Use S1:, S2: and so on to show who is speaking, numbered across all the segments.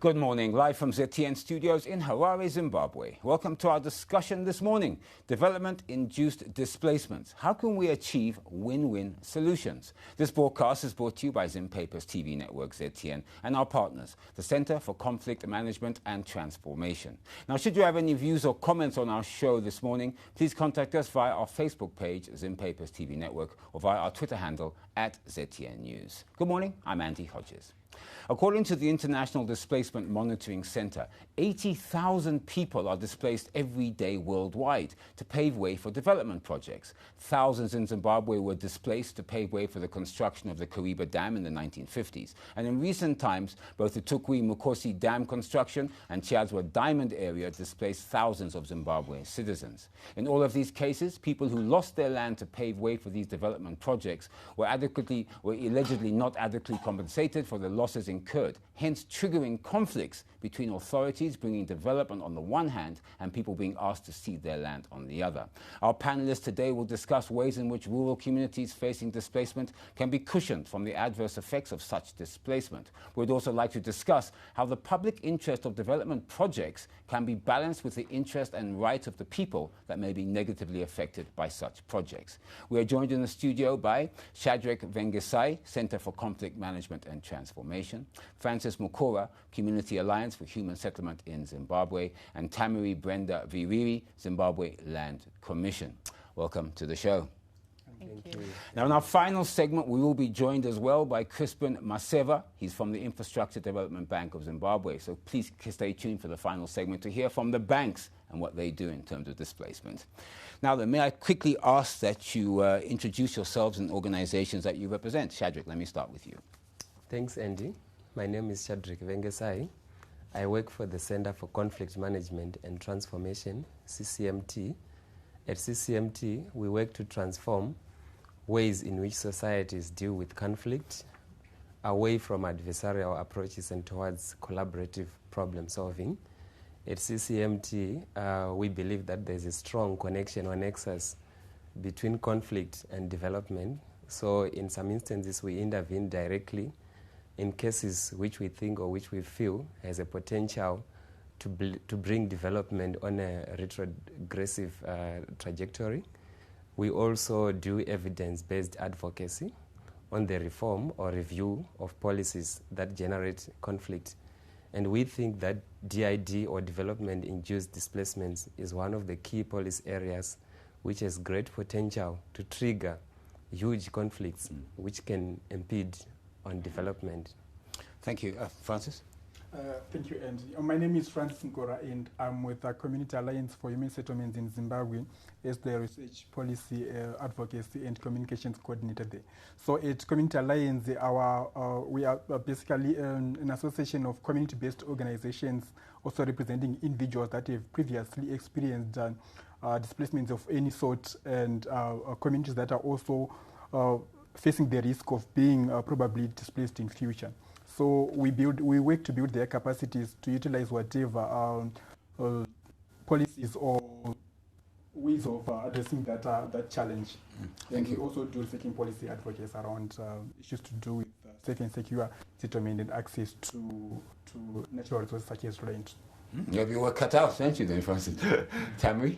S1: Good morning, live from ZTN studios in Harare, Zimbabwe. Welcome to our discussion this morning, Development-induced Displacements. How can we achieve win-win solutions? This broadcast is brought to you by Zimbabwe's TV network, ZTN, and our partners, the Center for Conflict Management and Transformation. Now, should you have any views or comments on our show this morning, please contact us via our Facebook page, Zimbabwe's TV network, or via our Twitter handle, @ZTN News. Good morning, I'm Andy Hodges. According to the International Displacement Monitoring Center, 80,000 people are displaced every day worldwide to pave way for development projects. Thousands in Zimbabwe were displaced to pave way for the construction of the Kariba Dam in the 1950s. And in recent times, both the Tukwi-Mukosi Dam construction and Chiadzwa Diamond area displaced thousands of Zimbabwean citizens. In all of these cases, people who lost their land to pave way for these development projects were allegedly not adequately compensated for the losses incurred, hence triggering conflicts between authorities bringing development on the one hand and people being asked to cede their land on the other. Our panelists today will discuss ways in which rural communities facing displacement can be cushioned from the adverse effects of such displacement. We'd also like to discuss how the public interest of development projects can be balanced with the interest and rights of the people that may be negatively affected by such projects. We are joined in the studio by Cedric Vengasai, Center for Conflict Management and Transformation, Francis Mukora, Community Alliance for Human Settlement in Zimbabwe, and Thammary Vhiriri, Zimbabwe Land Commission. Welcome to the show.
S2: Thank you.
S1: Now, in our final segment, we will be joined as well by Chrispen Maseva. He's from the Infrastructure Development Bank of Zimbabwe. So please stay tuned for the final segment to hear from the banks and what they do in terms of displacement. Now, then, may I quickly ask that you introduce yourselves and organizations that you represent? Cedric, let me start with you.
S2: Thanks, Andy. My name is Cedric Vengasai. I work for the Center for Conflict Management and Transformation, CCMT. At CCMT, we work to transform ways in which societies deal with conflict away from adversarial approaches and towards collaborative problem solving. At CCMT, we believe that there's a strong connection or nexus between conflict and development. So in some instances, we intervene directly in cases which we think or which we feel has a potential to bring development on a retrogressive trajectory. We also do evidence-based advocacy on the reform or review of policies that generate conflict. And we think that DID, or development-induced displacements, is one of the key policy areas which has great potential to trigger huge conflicts which can impede on development.
S1: Thank you. Francis?
S3: Thank you, Andy. My name is Francis Mukora, and I'm with the Community Alliance for Human Settlements in Zimbabwe as the Research Policy Advocacy and Communications Coordinator there. So at Community Alliance, we are basically an association of community-based organizations also representing individuals that have previously experienced displacements of any sort, and communities that are also facing the risk of being probably displaced in future. So we work to build their capacities to utilize whatever policies or ways of addressing that challenge.
S1: Thank you.
S3: We also do seeking policy advocates around issues to do with safe and secure settlement and access to natural resources such as land.
S1: You have your work cut out, don't you then, Francis? Thammary?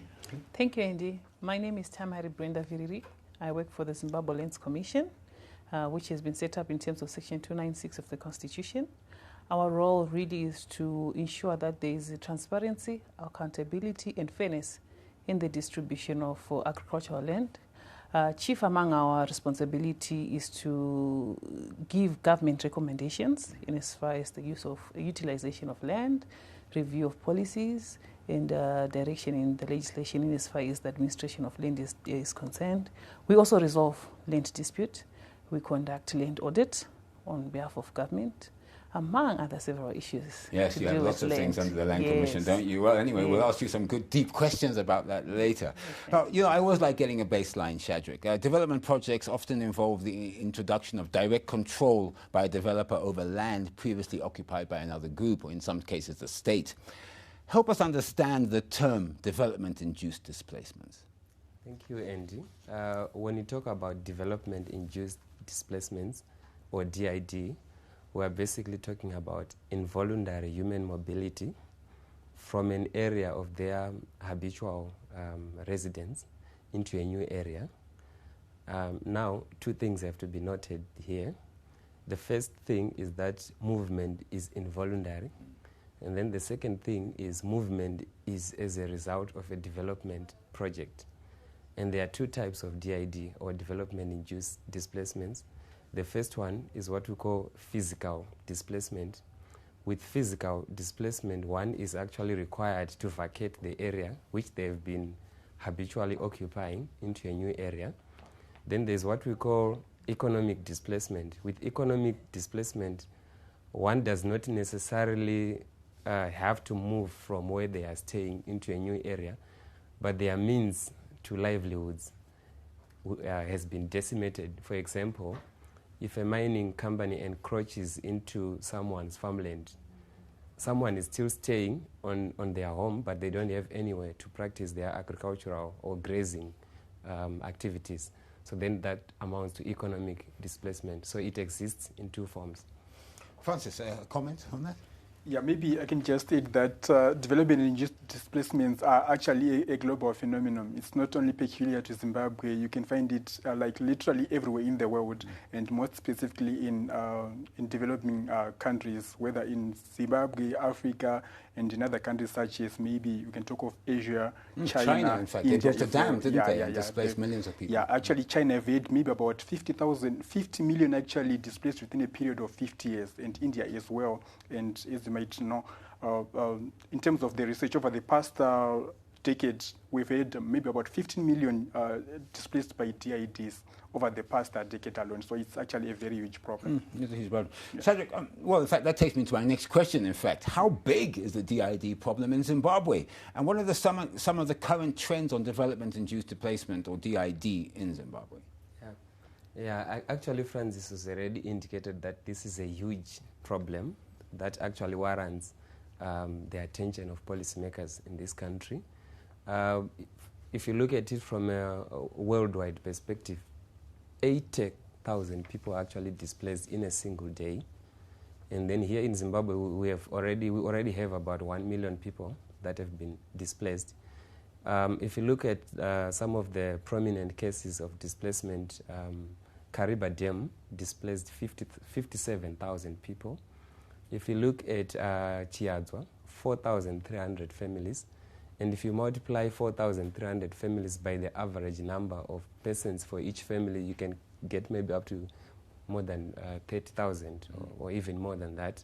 S4: Thank you, Andy. My name is Thammary Vhiriri. I work for the Zimbabwean Commission, which has been set up in terms of Section 296 of the Constitution. Our role really is to ensure that there is transparency, accountability, and fairness in the distribution of agricultural land. Chief among our responsibility is to give government recommendations in as far as the utilization of land, review of policies, and direction in the legislation in as far as the administration of land is concerned. We also resolve land dispute. We conduct land audit on behalf of government, among other several issues.
S1: Yes, you have lots of things under the Land Commission, don't you? Well, anyway, we'll ask you some good, deep questions about that later. Okay. Now, I always like getting a baseline, Cedric. Development projects often involve the introduction of direct control by a developer over land previously occupied by another group, or in some cases, the state. Help us understand the term development-induced displacements.
S2: Thank you, Andy. When you talk about development-induced displacements, or DID, we are basically talking about involuntary human mobility from an area of their habitual residence into a new area. Now, two things have to be noted here. The first thing is that movement is involuntary. And then the second thing is movement is as a result of a development project. And there are two types of DID, or development-induced displacements. The first one is what we call physical displacement. With physical displacement, one is actually required to vacate the area which they've been habitually occupying into a new area. Then there's what we call economic displacement. With economic displacement, one does not necessarily have to move from where they are staying into a new area, but their means to livelihoods has been decimated. For example, if a mining company encroaches into someone's farmland, someone is still staying on their home, but they don't have anywhere to practice their agricultural or grazing activities. So then that amounts to economic displacement. So it exists in two forms.
S1: Francis, a comment on that?
S3: Yeah, maybe I can just state that development-induced displacements are actually a global phenomenon. It's not only peculiar to Zimbabwe. You can find it like literally everywhere in the world, and most specifically in developing countries, whether in Zimbabwe, Africa, and in other countries such as maybe you can talk of Asia,
S1: China, in fact. They built a dam, didn't they, and displaced millions of people.
S3: Yeah, actually China have had maybe about 50 million actually displaced within a period of 50 years, and India as well. And as you might know, in terms of the research over the past decade, we've had maybe about 15 million displaced by DIDs over the past decade alone. So it's actually a very huge problem.
S1: It's a huge problem. Yeah. Cedric, well, in fact, that takes me to my next question, in fact. How big is the DID problem in Zimbabwe? And what are some of the current trends on development-induced displacement, or DID, in Zimbabwe?
S2: Actually, Francis has already indicated that this is a huge problem that actually warrants the attention of policymakers in this country. If you look at it from a worldwide perspective, 80,000 people are actually displaced in a single day. And then here in Zimbabwe, we already have about 1 million people that have been displaced. If you look at some of the prominent cases of displacement, Kariba Dam displaced 57,000 people. If you look at Chiadzwa, 4,300 families. And if you multiply 4,300 families by the average number of persons for each family, you can get maybe up to more than 30,000 or even more than that.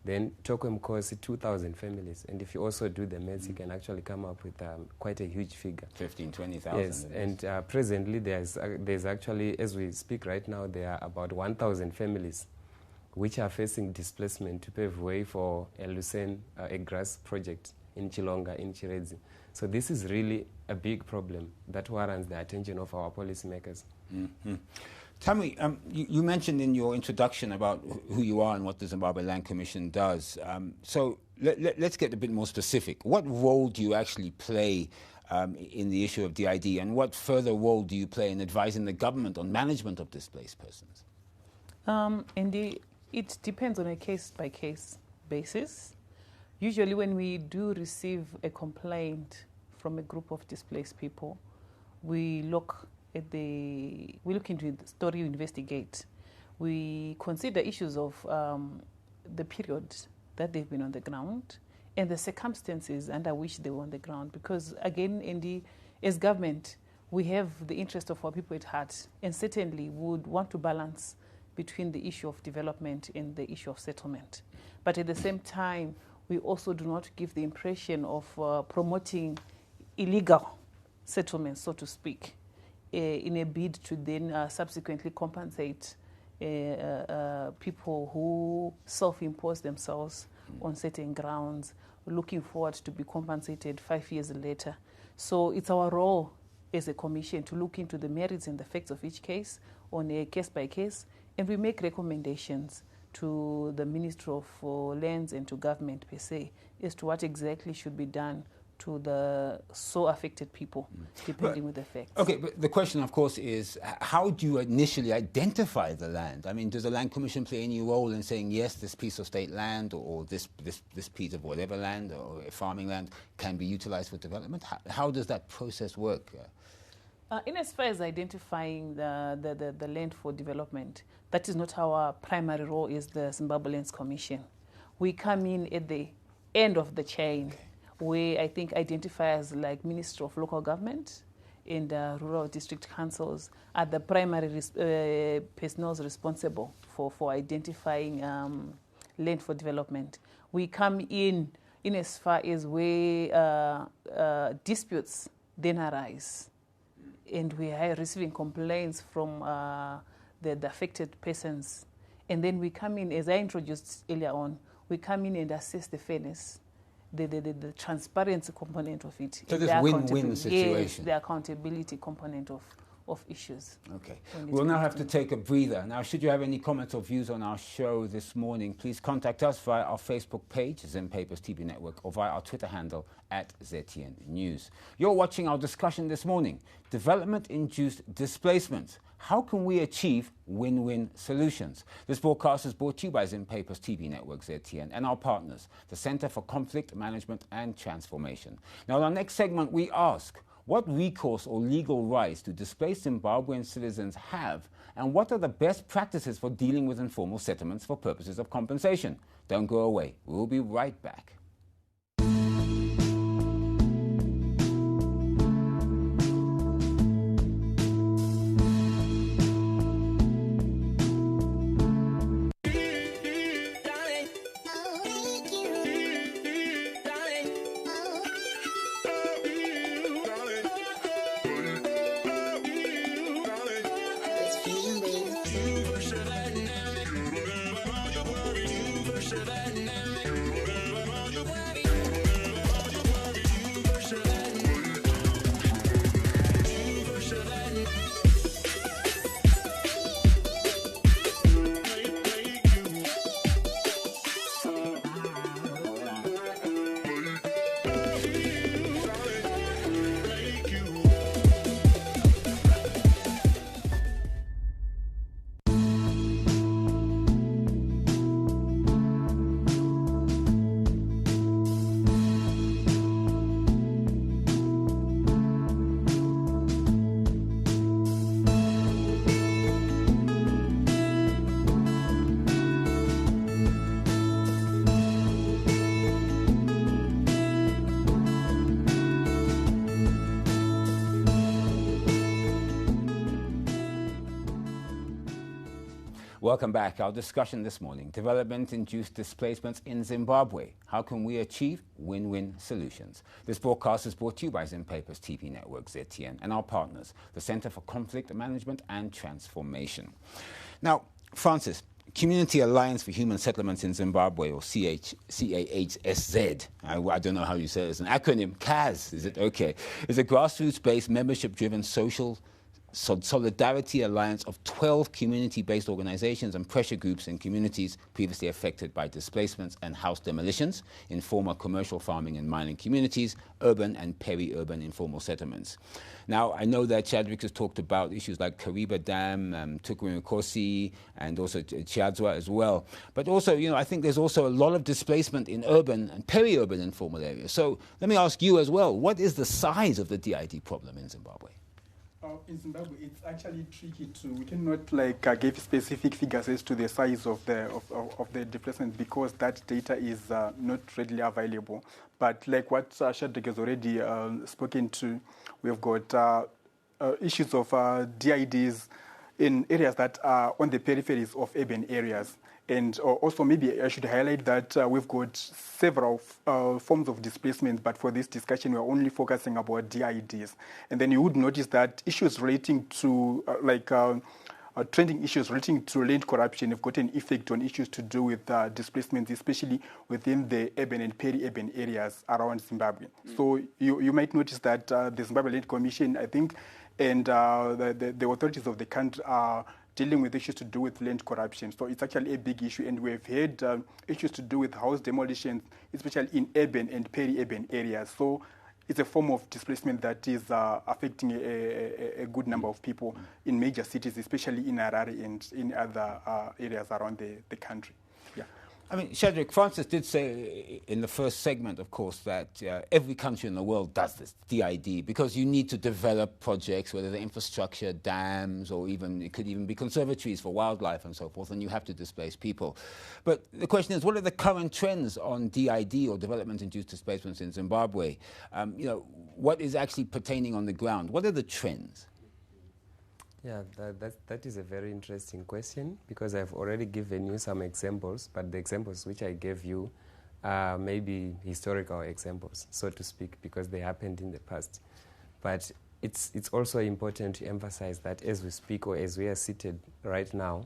S2: Then Tokwem cause 2,000 families. And if you also do the maths, you can actually come up with quite a huge figure.
S1: 15,000, 20,000.
S2: Yes, and presently there's actually, as we speak right now, there are about 1,000 families which are facing displacement to pave way for a Lucerne, a grass project in Chilonga, in Chiredzi. So this is really a big problem that warrants the attention of our policymakers.
S1: Mm-hmm. Thammary, you mentioned in your introduction about who you are and what the Zimbabwe Land Commission does. So let's get a bit more specific. What role do you actually play in the issue of DID, and what further role do you play in advising the government on management of displaced persons?
S4: It depends on a case-by-case basis. Usually when we do receive a complaint from a group of displaced people, we look into the story, we investigate. We consider issues of the period that they've been on the ground and the circumstances under which they were on the ground. Because again, as government, we have the interest of our people at heart, and certainly would want to balance between the issue of development and the issue of settlement. But at the same time, we also do not give the impression of promoting illegal settlements, so to speak, in a bid to then subsequently compensate people who self-impose themselves on certain grounds, looking forward to be compensated 5 years later. So it's our role as a commission to look into the merits and the facts of each case on a case-by-case, and we make recommendations to the Ministry of Lands and to government per se as to what exactly should be done to the so affected people, depending with the facts.
S1: Okay, but the question, of course, is how do you initially identify the land? I mean, does the Land Commission play any role in saying, yes, this piece of state land or this piece of whatever land or farming land can be utilized for development? How does that process work?
S4: In as far as identifying the land for development, that is not our primary role as the Zimbabwean Commission. We come in at the end of the chain, where I think identifiers like Ministry of Local Government and rural district councils are the primary personnel responsible for identifying land for development. We come in as far as where disputes then arise, and we are receiving complaints from the affected persons. And then we come in, as I introduced earlier on, we come in and assess the fairness, the transparency component of it.
S1: So this win-win situation.
S4: Yes, the accountability component of issues.
S1: Okay. We'll now have to take a breather. Now, should you have any comments or views on our show this morning, please contact us via our Facebook page, Zim Papers TV Network, or via our Twitter handle @ZTN News. You're watching our discussion this morning, Development-induced Displacements. How can we achieve win-win solutions? This broadcast is brought to you by Zim Papers TV Network, ZTN, and our partners, the Center for Conflict Management and Transformation. Now, in our next segment, we ask, what recourse or legal rights do displaced Zimbabwean citizens have, and what are the best practices for dealing with informal settlements for purposes of compensation? Don't go away. We'll be right back. Welcome back. Our discussion this morning, development-induced displacements in Zimbabwe. How can we achieve win-win solutions? This broadcast is brought to you by Zim Papers TV Network, ZTN, and our partners, the Center for Conflict Management and Transformation. Now, Francis, Community Alliance for Human Settlements in Zimbabwe, or CAHSZ, I don't know how you say it, it's an acronym, CAS, is it? Okay, is a grassroots-based, membership-driven social solidarity alliance of 12 community-based organizations and pressure groups in communities previously affected by displacements and house demolitions in former commercial farming and mining communities, urban and peri-urban informal settlements. Now, I know that Cedric has talked about issues like Kariba Dam, Tukurinkosi, and also Chiadzwa as well. But also, you know, I think there's also a lot of displacement in urban and peri-urban informal areas. So let me ask you as well, what is the size of the DID problem in Zimbabwe?
S3: In Zimbabwe, it's actually tricky we cannot give specific figures as to the size of the displacement because that data is not readily available. But like what Cedric has already spoken to, we've got issues of DIDs in areas that are on the peripheries of urban areas. And also maybe I should highlight that we've got several forms of displacement, but for this discussion we're only focusing about DIDs. And then you would notice that issues relating to trending issues relating to land corruption have got an effect on issues to do with displacement, especially within the urban and peri-urban areas around Zimbabwe. So you might notice that the Zimbabwean Commission, I think, and the authorities of the country are dealing with issues to do with land corruption. So it's actually a big issue, and we've had issues to do with house demolition, especially in urban and peri-urban areas. So it's a form of displacement that is affecting a good number of people in major cities, especially in Harare and in other areas around the country. Yeah.
S1: I mean, Cedric, Francis did say in the first segment, of course, that every country in the world does this, DID, because you need to develop projects, whether they're infrastructure, dams, or even it could even be conservatories for wildlife and so forth, and you have to displace people. But the question is, what are the current trends on DID, or development-induced displacements, in Zimbabwe? What is actually pertaining on the ground? What are the trends?
S2: Yeah, that is a very interesting question, because I've already given you some examples, but the examples which I gave you are maybe historical examples, so to speak, because they happened in the past. But it's also important to emphasize that as we speak, or as we are seated right now,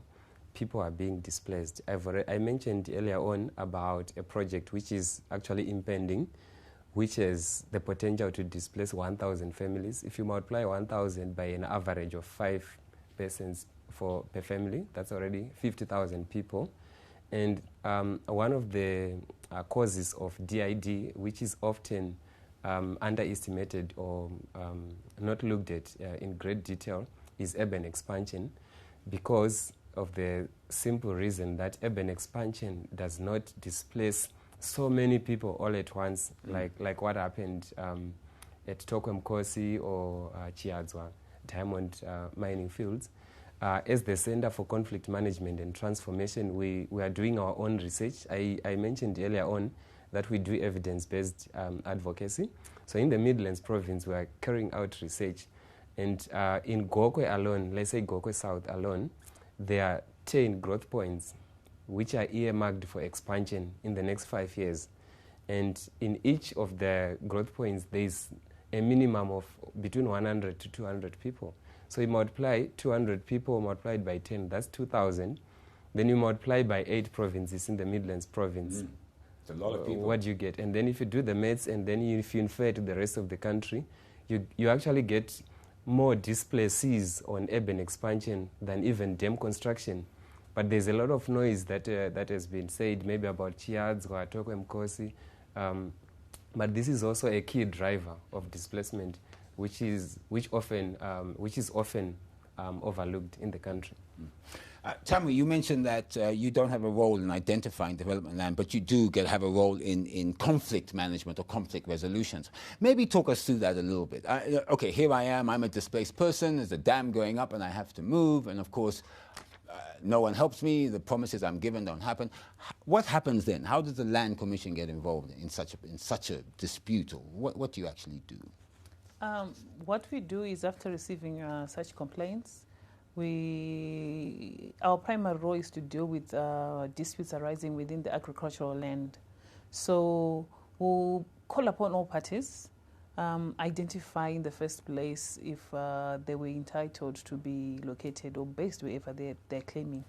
S2: people are being displaced. I mentioned earlier on about a project which is actually impending, which has the potential to displace 1,000 families. If you multiply 1,000 by an average of 5 persons per family, that's already 50,000 people. And one of the causes of DID, which is often underestimated or not looked at in great detail, is urban expansion, because of the simple reason that urban expansion does not displace so many people all at once, like what happened at Tokwemkosi or Chiadzwa diamond mining fields. As the Center for Conflict Management and Transformation, we are doing our own research. I mentioned earlier on that we do evidence-based advocacy. So in the Midlands province, we are carrying out research. And in Gokwe alone, let's say Gokwe South alone, there are 10 growth points which are earmarked for expansion in the next 5 years. And in each of the growth points, there is a minimum of between 100 to 200 people. So you multiply 200 people multiplied by 10, that's 2,000. Then you multiply by 8 provinces in the Midlands province.
S1: It's a lot of people.
S2: What do you get? And then if you do the maths, and then if you infer to the rest of the country, you actually get more displacees on urban expansion than even dam construction. But there's a lot of noise that has been said, maybe about Chiads or Tokwemkosi. But this is also a key driver of displacement, which is often overlooked in the country.
S1: Thammary, you mentioned that you don't have a role in identifying development land, but you do have a role in conflict management or conflict resolutions. Maybe talk us through that a little bit. Okay, here I am, I'm a displaced person, there's a dam going up and I have to move, and of course, no one helps me, the promises I'm given don't happen. What happens then? How does the Land Commission get involved in such a dispute? Or what do you actually do?
S4: What we do is, after receiving such complaints, our primary role is to deal with disputes arising within the agricultural land. So we'll call upon all parties, identify in the first place if they were entitled to be located or based wherever they're claiming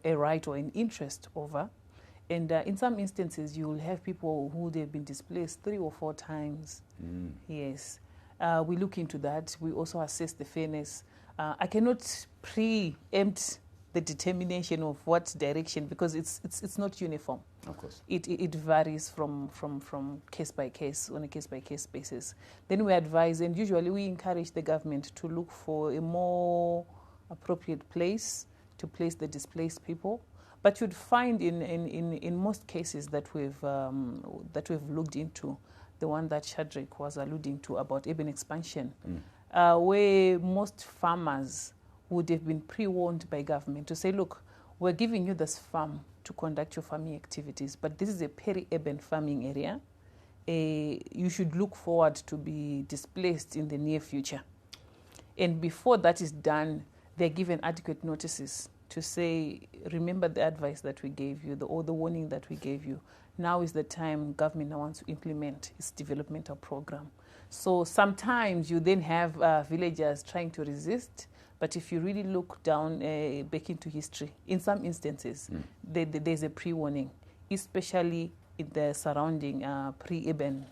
S4: a right or an interest over. And in some instances, you will have people who they've been displaced 3 or 4 times. Yes. We look into that. We also assess the fairness. I cannot preempt the determination of what direction, because it's not uniform.
S1: Of course.
S4: It varies from case by case, on a case by case basis. Then we advise, and usually we encourage the government to look for a more appropriate place to place the displaced people. But you'd find in most cases that we've looked into, the one that Cedric was alluding to about urban expansion, where most farmers would have been pre-warned by government to say, look, we're giving you this farm to conduct your farming activities, but this is a peri-urban farming area. You should look forward to be displaced in the near future. And before that is done, they're given adequate notices to say, remember the advice that we gave you, or the warning that we gave you. Now is the time government now wants to implement its developmental program. So sometimes you then have villagers trying to resist, but if you really look down back into history, in some instances, there's a pre-warning, especially in the surrounding pre-urban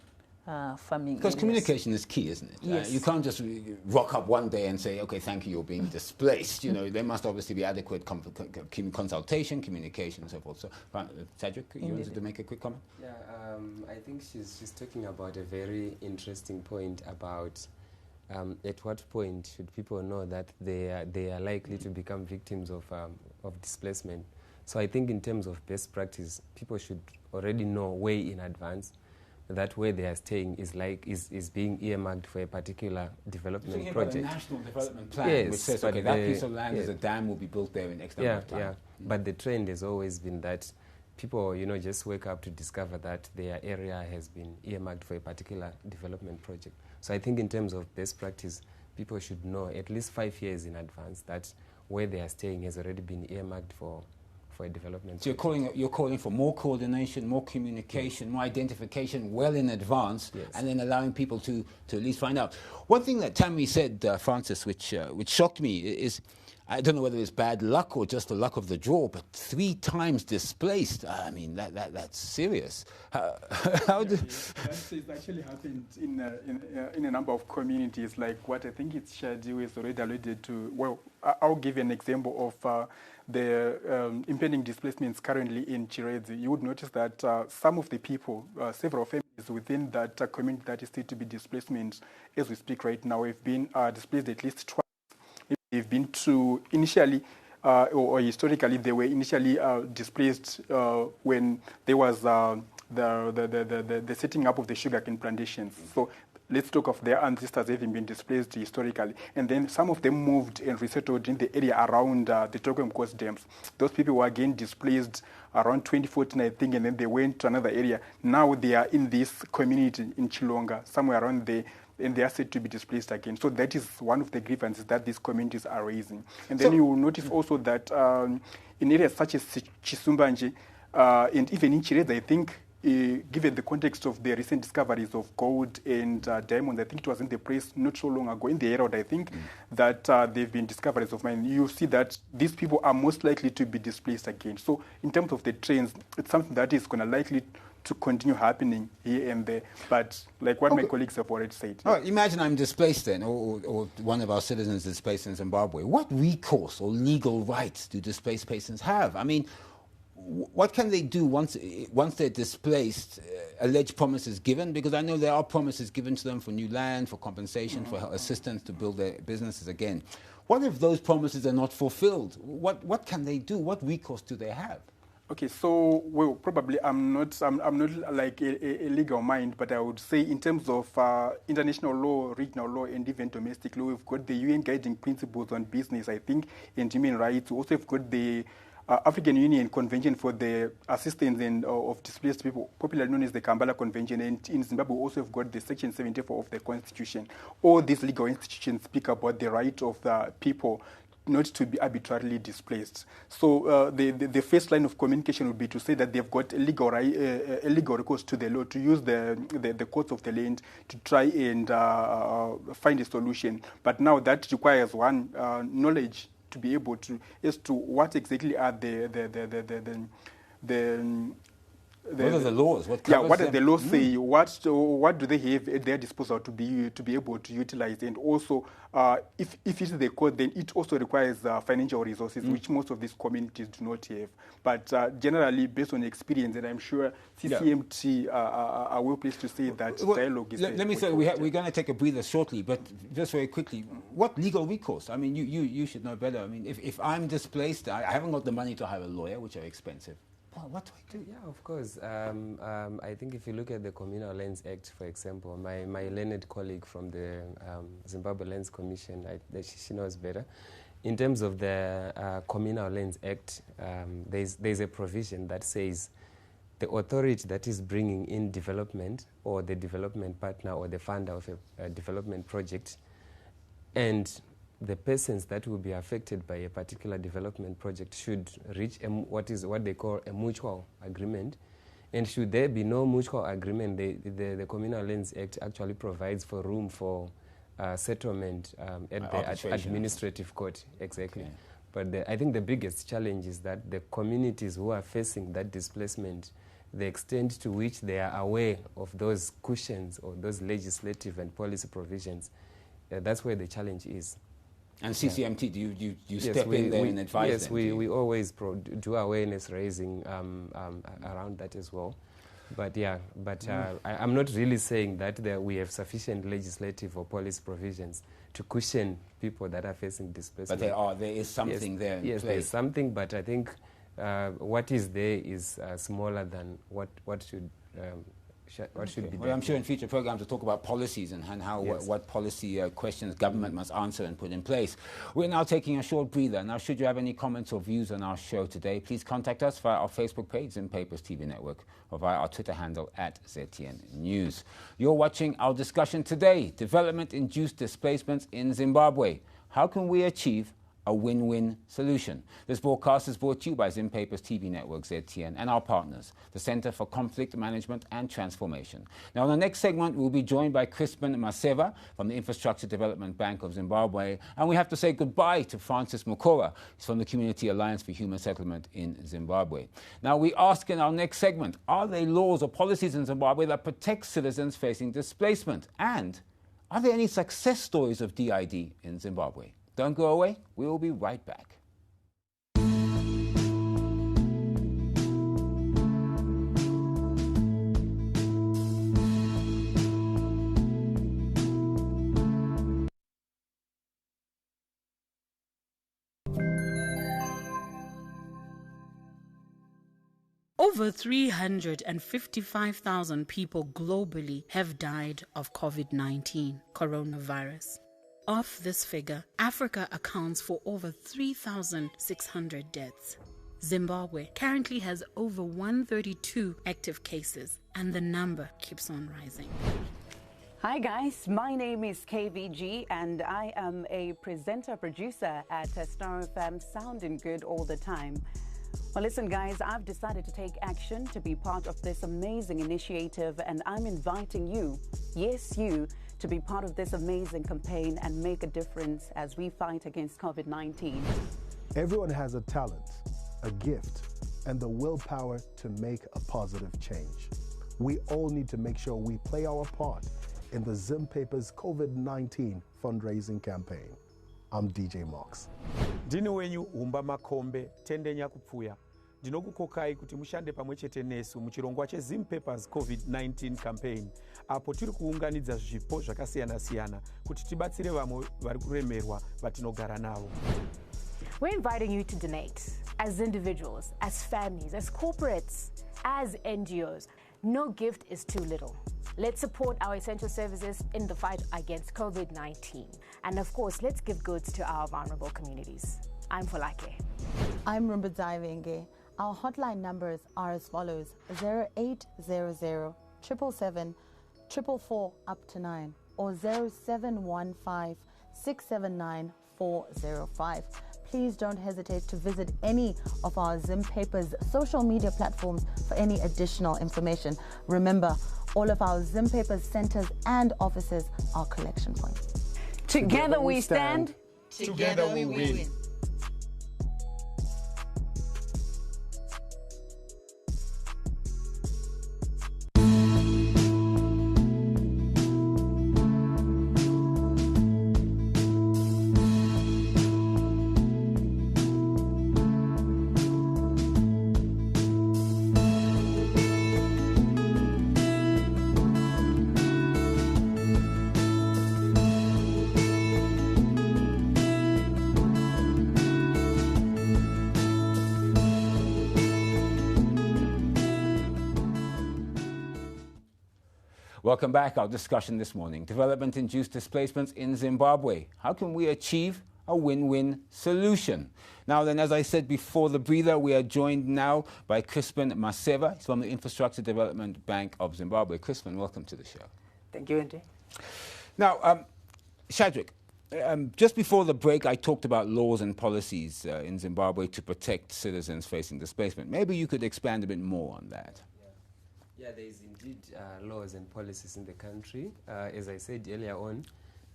S4: farming
S1: Because
S4: areas.
S1: communication is key, isn't it?
S4: Yes.
S1: You can't just rock up one day and say, okay, thank you, you're being displaced. You know, there must obviously be adequate consultation, communication, and so forth. So, Cedric, you wanted to make a quick comment?
S2: Yeah, I think she's talking about a very interesting point about at what point should people know that they are likely to become victims of displacement. So I think in terms of best practice, people should already know way in advance that where they are staying is being earmarked for a particular development project.
S1: About a national development plan,
S2: yes,
S1: which says, okay, that piece of land is a dam will be built there in X number of time.
S2: Yeah, but the trend has always been that people, just wake up to discover that their area has been earmarked for a particular development project. So I think in terms of best practice, people should know at least 5 years in advance that where they are staying has already been earmarked for a development.
S1: So you're calling for more coordination, more communication, more identification well in advance, and then allowing people to at least find out. One thing that Thammary said, Francis, which shocked me is, I don't know whether it's bad luck or just the luck of the draw, but 3 times displaced. I mean, that's serious. How do...
S3: That has actually happened in a number of communities. Like what I think it's Shadi has already alluded to. Well, I'll give you an example of the impending displacements currently in Chiredzi. You would notice that some of the people, several families within that community that is still to be displacement, as we speak right now, have been displaced at least twice. They've been to initially, or historically, they were initially displaced when there was the setting up of the sugarcane plantations. So let's talk of their ancestors having been displaced historically. And then some of them moved and resettled in the area around the Tokwem Coast dams. Those people were again displaced around 2014, I think, and then they went to another area. Now they are in this community in Chilonga, somewhere around there, and they are said to be displaced again. So that is one of the grievances that these communities are raising. And then you will notice also that in areas such as Chisumbanji and even in Chiredzi, I think, given the context of the recent discoveries of gold and diamonds, I think it was in the press not so long ago, in the Herald, I think, that there have been discoveries of mine. You see that these people are most likely to be displaced again. So in terms of the trends, it's something that is going to likely to continue happening here and there. But like what my colleagues have already said.
S1: All right, imagine I'm displaced then, or one of our citizens displaced in Zimbabwe. What recourse or legal rights do displaced persons have? I mean, what can they do once they're displaced? Alleged promises given? Because I know there are promises given to them for new land, for compensation, for assistance to build their businesses again. What if those promises are not fulfilled? What can they do? What recourse do they have?
S3: Okay, so well, probably I'm not like a legal mind, but I would say in terms of international law, regional law, and even domestic law, we've got the UN Guiding Principles on Business, I think, and Human Rights. We also have got the African Union Convention for the Assistance of Displaced People, popularly known as the Kampala Convention, and in Zimbabwe we also have got the Section 74 of the Constitution. All these legal institutions speak about the right of the people not to be arbitrarily displaced. So the first line of communication would be to say that they've got a legal recourse to the law, to use the courts of the land to try and find a solution. But now that requires one knowledge to be able to, as to what exactly are
S1: what are the laws? What
S3: do the laws say? What do they have at their disposal to be able to utilize? And also, if it is the court, then it also requires financial resources, which most of these communities do not have. But generally, based on experience, and I'm sure CCMT are well placed to say that dialogue is.
S1: Let me say we're going to take a breather shortly, but just very quickly, what legal recourse? I mean, you should know better. I mean, if I'm displaced, I haven't got the money to hire a lawyer, which are expensive. Well, what do I do?
S2: Yeah, of course. I think if you look at the Communal Lands Act, for example, my learned colleague from the Zimbabwe Lands Commission, she knows better. In terms of the Communal Lands Act, there's a provision that says the authority that is bringing in development, or the development partner or the funder of a development project, and the persons that will be affected by a particular development project should reach what they call a mutual agreement. And should there be no mutual agreement, the Communal Lands Act actually provides for room for settlement at the administrative court. Exactly. Okay. But I think the biggest challenge is that the communities who are facing that displacement the extent to which they are aware of those cushions or those legislative and policy provisions, that's where the challenge is.
S1: And CCMT, do you step in there and advise them?
S2: Yes, we always do awareness raising around that as well. But I'm not really saying that we have sufficient legislative or policy provisions to cushion people that are facing displacement.
S1: But there is something there in
S2: Yes,
S1: play.
S2: there's something, but I think what is there is smaller than what should be done.
S1: Well, I'm sure in future programs we'll talk about policies and how what policy questions government must answer and put in place. We're now taking a short breather. Now, should you have any comments or views on our show today, please contact us via our Facebook page, Zimpapers TV Network, or via our Twitter handle @ZTN News. You're watching our discussion today, Development-induced Displacements in Zimbabwe. How can we achieve a win-win solution? This broadcast is brought to you by Zimpapers TV Network, ZTN, and our partners, the Center for Conflict Management and Transformation. Now, in the next segment, we'll be joined by Chrispen and Maseva from the Infrastructure Development Bank of Zimbabwe, and we have to say goodbye to Francis Mukora. He's from the Community Alliance for Human Settlement in Zimbabwe. Now, we ask in our next segment, are there laws or policies in Zimbabwe that protect citizens facing displacement? And are there any success stories of DID in Zimbabwe? Don't go away. We will be right back.
S5: Over 355,000 people globally have died of COVID-19 coronavirus. Of this figure, Africa accounts for over 3,600 deaths. Zimbabwe currently has over 132 active cases, and the number keeps on rising.
S6: Hi guys, my name is KVG and I am a presenter-producer at Star FM, sounding good all the time. Well, listen guys, I've decided to take action to be part of this amazing initiative, and I'm inviting you, yes you, to be part of this amazing campaign and make a difference as we fight against COVID-19.
S7: Everyone has a talent, a gift, and the willpower to make a positive change. We all need to make sure we play our part in the Zimpapers COVID-19 fundraising campaign. I'm DJ Mox.
S8: Ndini wenyu Umba Makombe tendenya kupfuya. Ndinokukokai kuti mushande pamwe chete nesu muchirongwa cheZimpapers COVID-19 campaign, apo tiri kuunganidza zvipo zvakasiyana-siyana kuti tibatsire vamwe vari kuremerwa vatinogara navo.
S9: We're inviting you to donate as individuals, as families, as corporates, as NGOs. No gift is too little. Let's support our essential services in the fight against COVID-19. And of course, let's give goods to our vulnerable communities. I'm Folake.
S10: I'm Rumbudzai Venge. Our hotline numbers are as follows: 0800 777 444 up to 9 or 0715 679 405. Please don't hesitate to visit any of our Zimpapers social media platforms for any additional information. Remember, all of our Zimpapers centers and offices are collection points.
S6: Together we stand.
S8: Together we win.
S1: Welcome back. Our discussion this morning, development-induced displacements in Zimbabwe. How can we achieve a win-win solution? Now then, as I said before the breather, we are joined now by Chrispen Maseva. He's from the Infrastructure Development Bank of Zimbabwe. Chrispen, welcome to the show.
S11: Thank you, Andy.
S1: Now, Cedric, just before the break, I talked about laws and policies in Zimbabwe to protect citizens facing displacement. Maybe you could expand a bit more on that.
S2: Yeah, there is indeed laws and policies in the country. As I said earlier on,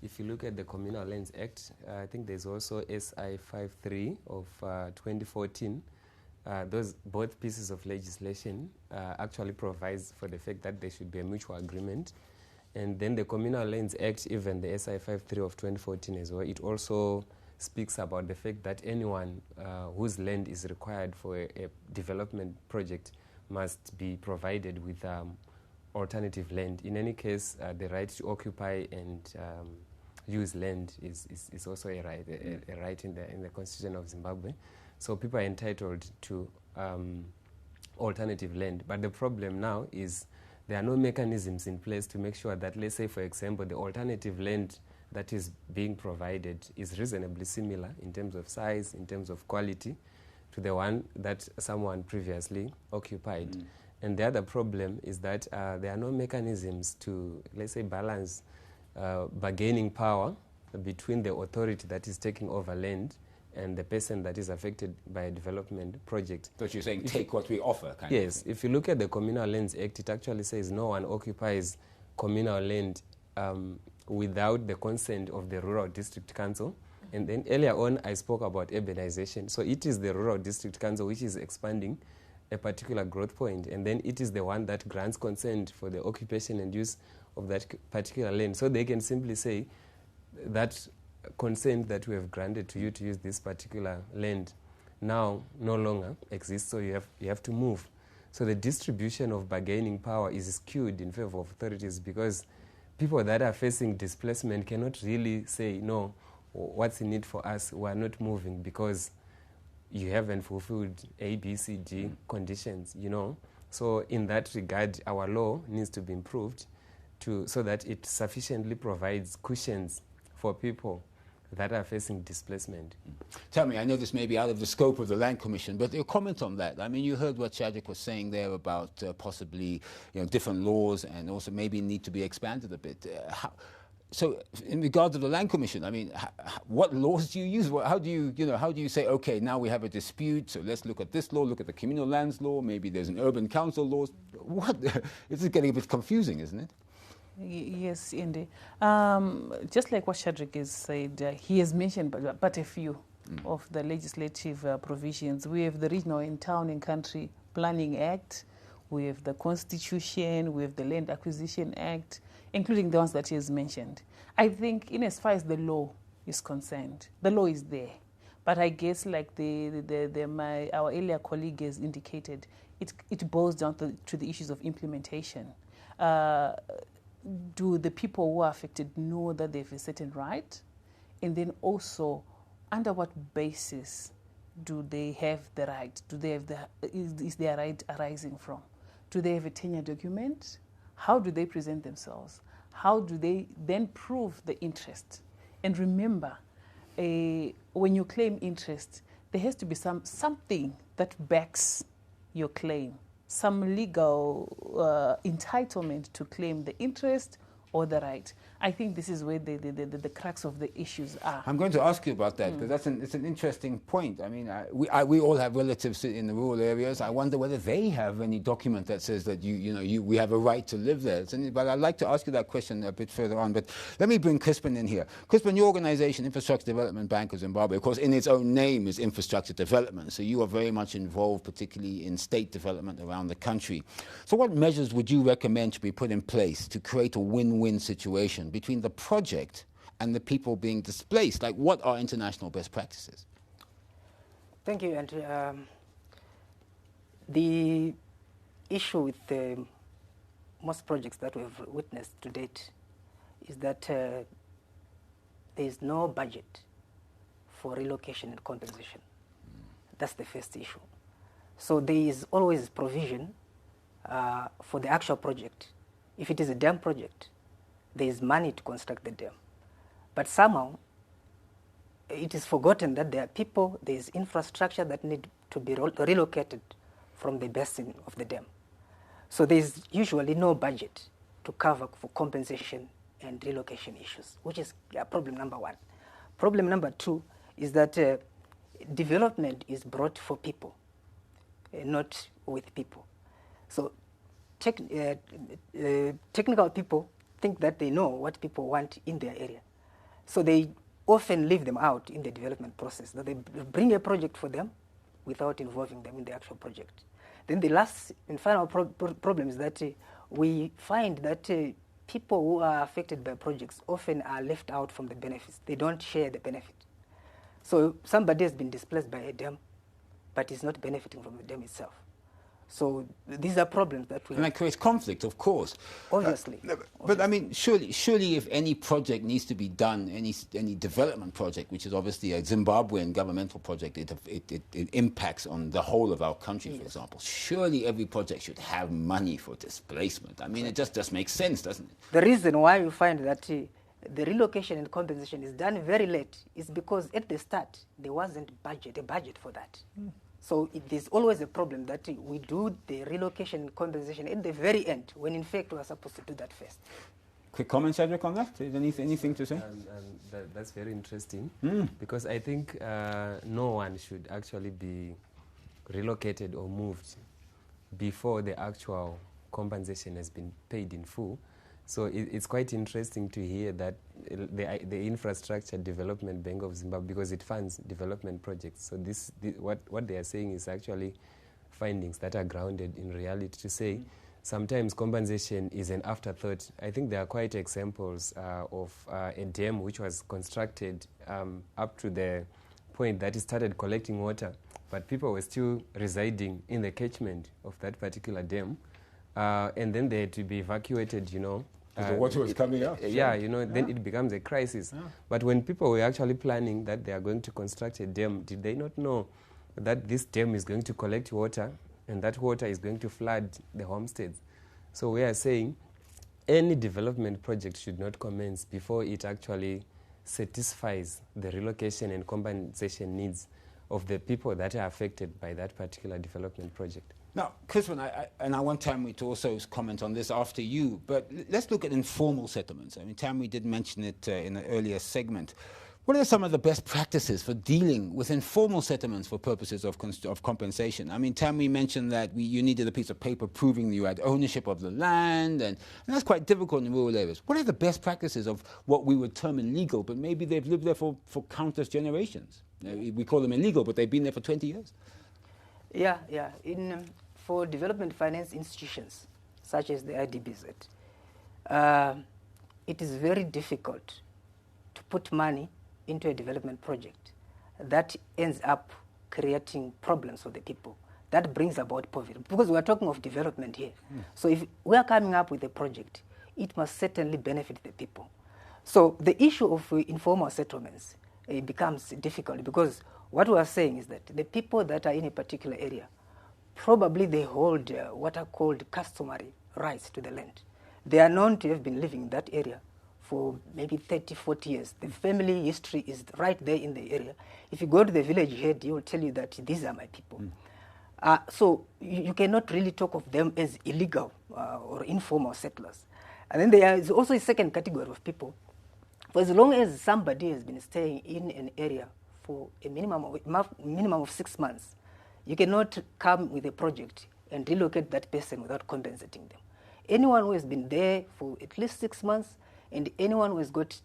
S2: if you look at the Communal Lands Act, I think there's also SI 53 of 2014 both pieces of legislation actually provides for the fact that there should be a mutual agreement. And then the Communal Lands Act, even the SI 53 of 2014 as well, it also speaks about the fact that anyone whose land is required for a development project must be provided with alternative land. In any case, the right to occupy and use land is also a right in the Constitution of Zimbabwe. So people are entitled to alternative land. But the problem now is there are no mechanisms in place to make sure that, let's say, for example, the alternative land that is being provided is reasonably similar in terms of size, in terms of quality, to the one that someone previously occupied. And the other problem is that there are no mechanisms to, let's say, balance bargaining power between the authority that is taking over land and the person that is affected by a development project.
S1: So you're saying take what we offer, kind
S2: Yes. If you look at the Communal Lands Act, it actually says no one occupies communal land without the consent of the Rural District Council. And then earlier on, I spoke about urbanization. So it is the Rural District Council which is expanding a particular growth point, and then it is the one that grants consent for the occupation and use of that particular land. So they can simply say that consent that we have granted to you to use this particular land now no longer exists, so you have to move. So the distribution of bargaining power is skewed in favor of authorities, because people that are facing displacement cannot really say, no, what's in it for us? We're not moving because you haven't fulfilled A, B, C, D conditions, you know. So in that regard, our law needs to be improved so that it sufficiently provides cushions for people that are facing displacement.
S1: Tell me, I know this may be out of the scope of the Land Commission, but your comment on that. I mean, you heard what Cedric was saying there about possibly, different laws and also maybe need to be expanded a bit. So, in regard to the Land Commission, I mean, what laws do you use? How do you say, okay, now we have a dispute, so let's look at this law, look at the communal lands law, maybe there's an urban council law. What? This is getting a bit confusing, isn't it?
S4: Yes, Indy. Just like what Cedric has said, he has mentioned but a few of the legislative provisions. We have the Regional and Town and Country Planning Act, we have the Constitution, we have the Land Acquisition Act, including the ones that he has mentioned. I think in as far as the law is concerned, the law is there. But I guess like our earlier colleague has indicated, it boils down to the issues of implementation. Do the people who are affected know that they have a certain right? And then also, under what basis do they have the right? Do they have is their right arising from? Do they have a tenure document? How do they present themselves? How do they then prove the interest? And remember, when you claim interest, there has to be something that backs your claim. Some legal entitlement to claim the interest or the right. I think this is where the crux of the issues are.
S1: I'm going to ask you about that, because it's an interesting point. I mean, we all have relatives in the rural areas. I wonder whether they have any document that says that we have a right to live there. But I'd like to ask you that question a bit further on. But let me bring Chrispen in here. Chrispen, your organization, Infrastructure Development Bank of Zimbabwe, of course, in its own name is infrastructure development. So you are very much involved, particularly in state development around the country. So what measures would you recommend to be put in place to create a win-win situation between the project and the people being displaced? Like, what are international best practices?
S11: Thank you. And the issue with most projects that we've witnessed to date is that there is no budget for relocation and compensation. That's the first issue. So there is always provision for the actual project. If it is a dam project, there is money to construct the dam. But somehow, it is forgotten that there are people, there is infrastructure that need to be relocated from the basin of the dam. So there is usually no budget to cover for compensation and relocation issues, which is problem number one. Problem number two is that development is brought for people, not with people. So technical people think that they know what people want in their area. So they often leave them out in the development process. That they bring a project for them, without involving them in the actual project. Then the last and final problem is that we find that people who are affected by projects often are left out from the benefits. They don't share the benefit. So somebody has been displaced by a dam, but is not benefiting from the dam itself. So these are problems that we...
S1: And that creates conflict, of course.
S11: Obviously.
S1: But I mean, surely if any project needs to be done, any development project, which is obviously a Zimbabwean governmental project, it impacts on the whole of our country, for example. Surely every project should have money for displacement. I mean, it just makes sense, doesn't it?
S11: The reason why you find that the relocation and compensation is done very late is because at the start, there wasn't a budget for that. So there's always a problem that we do the relocation and compensation at the very end, when in fact we are supposed to do that first.
S1: Quick comment, Cedric, on that? Is anything to say?
S2: That's very interesting, because I think no one should actually be relocated or moved before the actual compensation has been paid in full. So it's quite interesting to hear that the Infrastructure Development Bank of Zimbabwe, because it funds development projects. So what they are saying is actually findings that are grounded in reality, to say sometimes compensation is an afterthought. I think there are quite examples of a dam which was constructed up to the point that it started collecting water, but people were still residing in the catchment of that particular dam. And then they had to be evacuated, you know.
S1: The water was coming up.
S2: Yeah, you know, then it becomes a crisis. But when people were actually planning that they are going to construct a dam, did they not know that this dam is going to collect water and that water is going to flood the homesteads? So we are saying any development project should not commence before it actually satisfies the relocation and compensation needs of the people that are affected by that particular development project.
S1: Now, Chrispen, I want Thammary to also comment on this after you, but let's look at informal settlements. I mean, Thammary did mention it in an earlier segment. What are some of the best practices for dealing with informal settlements for purposes of compensation? I mean, Thammary mentioned that you needed a piece of paper proving you had ownership of the land, and that's quite difficult in rural areas. What are the best practices of what we would term illegal, but maybe they've lived there for countless generations? We call them illegal, but they've been there for 20 years.
S11: Yeah. For development finance institutions, such as the IDBZ, it is very difficult to put money into a development project that ends up creating problems for the people. That brings about poverty, because we are talking of development here. So if we are coming up with a project, it must certainly benefit the people. So the issue of informal settlements becomes difficult, because what we are saying is that the people that are in a particular area, probably they hold what are called customary rights to the land. They are known to have been living in that area for maybe 30, 40 years. The family history is right there in the area. If you go to the village head, he will tell you that these are my people. So you cannot really talk of them as illegal or informal settlers. And then there is also a second category of people. For as long as somebody has been staying in an area for a minimum of 6 months, you cannot come with a project and relocate that person without compensating them. Anyone who has been there for at least 6 months, and anyone who has got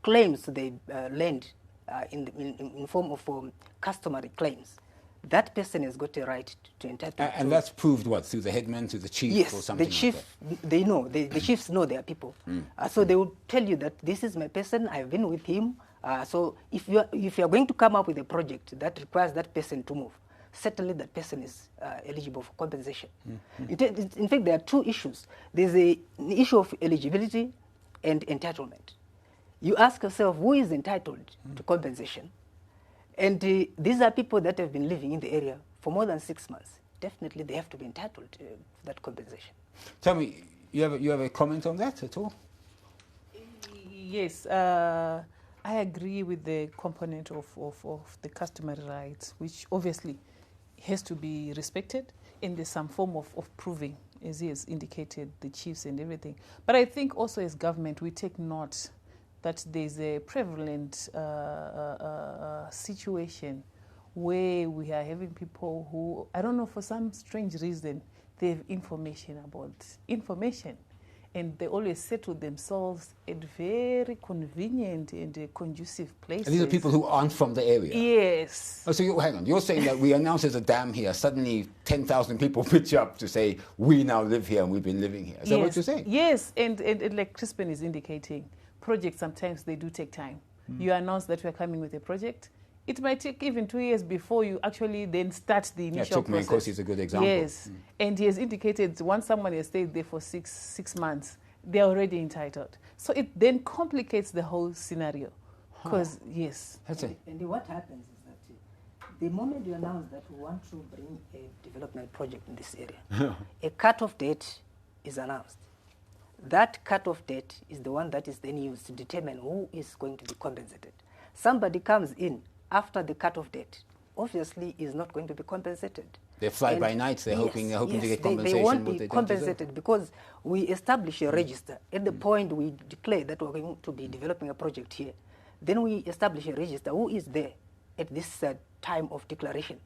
S11: claims to the land in form of customary claims, that person has got a right to entitle.
S1: And that's proved what? Through the headman, through the chief, or something?
S11: Yes, the chief, like that? They know. The chiefs know their people. So they will tell you that this is my person, I've been with him. So if you are going to come up with a project that requires that person to move, certainly that person is eligible for compensation. In fact, there are two issues. There's an issue of eligibility and entitlement. You ask yourself, who is entitled to compensation? And these are people that have been living in the area for more than 6 months. Definitely they have to be entitled to that compensation.
S1: Tell me, you have a comment on that at all?
S4: Yes. I agree with the component of the customary rights, which obviously has to be respected, and there's some form of proving, as he has indicated, the chiefs and everything. But I think also as government, we take note that there's a prevalent situation where we are having people who, I don't know, for some strange reason, they have information about information. and they always settle themselves at very convenient and conducive places.
S1: And these are people who aren't from the area?
S4: Yes.
S1: Oh, so hang on, you're saying that we announce there's a dam here, suddenly 10,000 people pitch up to say, we now live here and we've been living here. Is that what you're saying?
S4: Yes, and like Chrispen is indicating, projects sometimes they do take time. You announce that we're coming with a project. It might take even 2 years before you actually then start the initial process.
S1: Of course, is a good example.
S4: Yes, and he has indicated once someone has stayed there for six months, they're already entitled. So it then complicates the whole scenario. Because, yes.
S11: And what happens is that the moment you announce that we want to bring a development project in this area, a cut-off date is announced. That cut-off date is the one that is then used to determine who is going to be compensated. Somebody comes in after the cut-off date, obviously is not going to be compensated.
S1: They fly by night, they're hoping to get compensation.
S11: They won't be compensated because we establish a register. At the point we declare that we're going to be developing a project here, then we establish a register who is there at this time of declaration.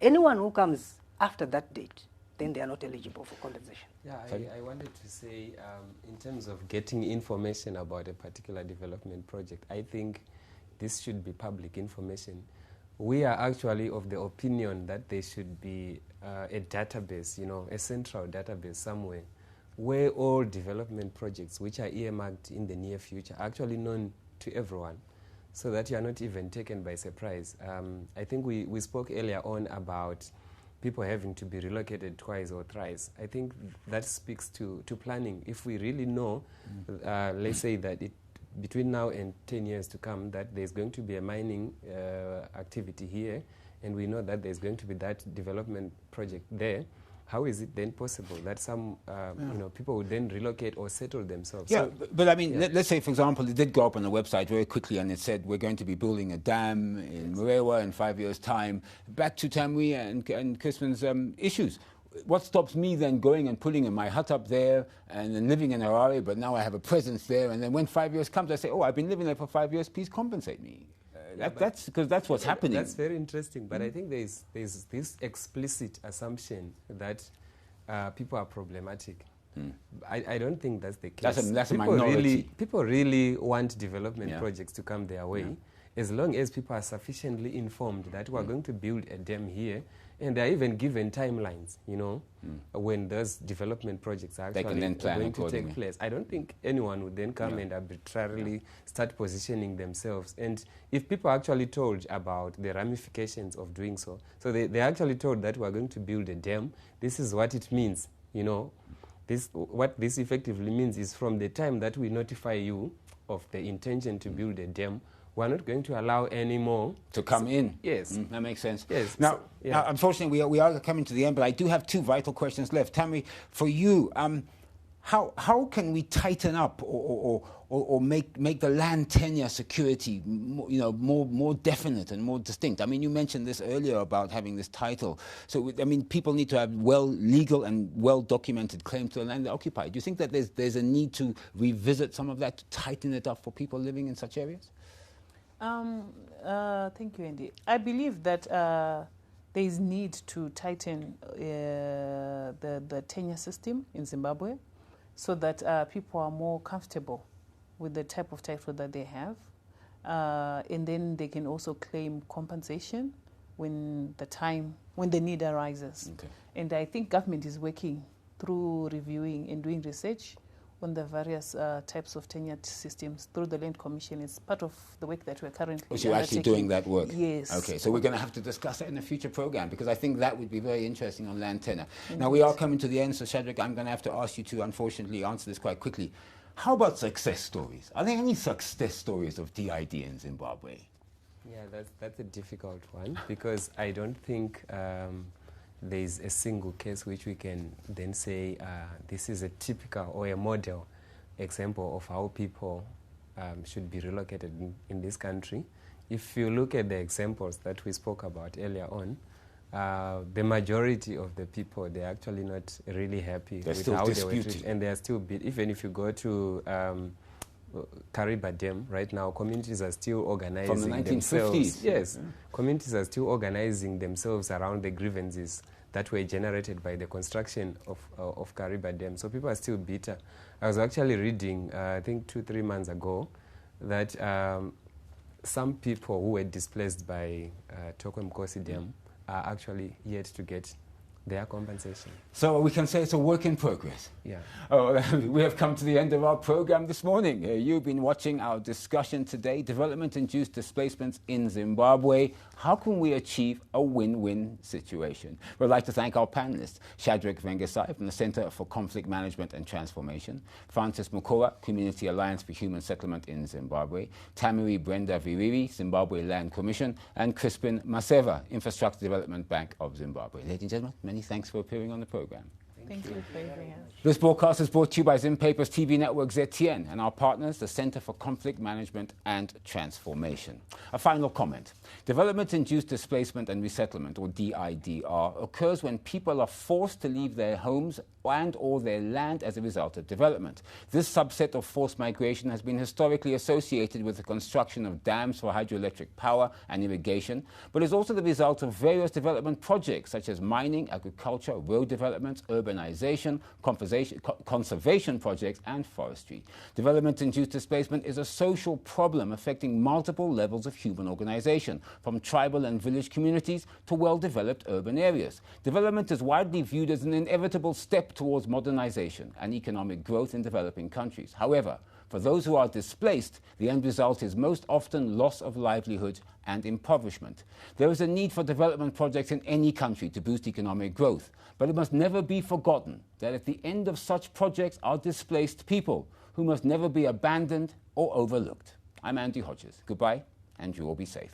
S11: Anyone who comes after that date, then they are not eligible for compensation.
S2: Yeah, I wanted to say, in terms of getting information about a particular development project, I think this should be public information. We are actually of the opinion that there should be a database, a central database somewhere where all development projects which are earmarked in the near future are actually known to everyone so that you are not even taken by surprise. I think we spoke earlier on about people having to be relocated twice or thrice. I think that speaks to planning. If we really know, let's say that between now and 10 years to come, that there's going to be a mining activity here, and we know that there's going to be that development project there, how is it then possible that some people would then relocate or settle themselves?
S1: Yeah, but I mean, let's say, for example, it did go up on the website very quickly and it said we're going to be building a dam in Mukora in 5 years' time. Back to Thammary and Chrispen's issues. What stops me then going and putting in my hut up there and then living in Harare, but now I have a presence there, and then when 5 years comes, I say, oh, I've been living there for 5 years, please compensate me. That's because that's what's happening.
S2: That's very interesting, but I think there's this explicit assumption that people are problematic. I don't think that's the case.
S1: That's a minority.
S2: People really want development projects to come their way, as long as people are sufficiently informed that we're going to build a dam here, and they're even given timelines, when those development projects are actually going to take place. I don't think anyone would then come and arbitrarily start positioning themselves. And if people are actually told about the ramifications of doing so, they're actually told that we're going to build a dam, this is what it means, what this effectively means is from the time that we notify you of the intention to build a dam, we're not going to allow any more
S1: to come in.
S2: Yes.
S1: That makes sense.
S2: Yes.
S1: Now, unfortunately, we are coming to the end, but I do have two vital questions left. Thammary, for you, how can we tighten up or make the land tenure security more definite and more distinct? I mean, you mentioned this earlier about having this title. So, I mean, people need to have legal and well-documented claims to the land they occupy. Do you think that there's a need to revisit some of that, to tighten it up for people living in such areas?
S4: Thank you, Andy. I believe that there is need to tighten the tenure system in Zimbabwe so that people are more comfortable with the type of title that they have. And then they can also claim compensation when the need arises. Okay. And I think government is working through reviewing and doing research on the various types of tenure systems through the Land Commission. It's part of the work that we're currently
S1: undertaking. So you're actually doing that work?
S4: Yes.
S1: Okay, so we're going to have to discuss that in a future program, because I think that would be very interesting on land tenure. Now, we are coming to the end, so Cedric, I'm going to have to ask you to, unfortunately, answer this quite quickly. How about success stories? Are there any success stories of DID in Zimbabwe?
S2: Yeah, that's a difficult one, because I don't think there is a single case which we can then say this is a typical or a model example of how people should be relocated in this country. If you look at the examples that we spoke about earlier on, the majority of the people, they're actually not really happy with how they were treated, and they are still even if you go to Kariba Dam, right now, communities are still organizing
S1: From the 1950s.
S2: themselves. Yes, communities are still organizing themselves around the grievances that were generated by the construction of Kariba Dam. So people are still bitter. I was actually reading, I think 2-3 months ago, that some people who were displaced by Tokwe Mkosi Dam are actually yet to get their compensation.
S1: So we can say it's a work in progress.
S2: Yeah.
S1: Oh, we have come to the end of our program this morning. You've been watching our discussion today, Development-Induced Displacements in Zimbabwe. How can we achieve a win-win situation? We'd like to thank our panelists, Cedric Vengasai from the Center for Conflict Management and Transformation, Francis Mukora, Community Alliance for Human Settlement in Zimbabwe, Thammary Vhiriri, Zimbabwean Commission, and Chrispen Maseva, Infrastructure Development Bank of Zimbabwe. Ladies and gentlemen, many thanks for appearing on the program.
S4: Thank you for having us.
S1: This broadcast is brought to you by Zimpaper's TV network ZTN and our partners, the Center for Conflict Management and Transformation. A final comment. Development-induced displacement and resettlement, or DIDR, occurs when people are forced to leave their homes and or their land as a result of development. This subset of forced migration has been historically associated with the construction of dams for hydroelectric power and irrigation, but is also the result of various development projects such as mining, agriculture, road developments, urbanization, conservation projects, and forestry. Development-induced displacement is a social problem affecting multiple levels of human organization, from tribal and village communities to well-developed urban areas. Development is widely viewed as an inevitable step towards modernization and economic growth in developing countries. However, for those who are displaced, the end result is most often loss of livelihood and impoverishment. There is a need for development projects in any country to boost economic growth, but it must never be forgotten that at the end of such projects are displaced people who must never be abandoned or overlooked. I'm Andy Hodges. Goodbye, and you all be safe.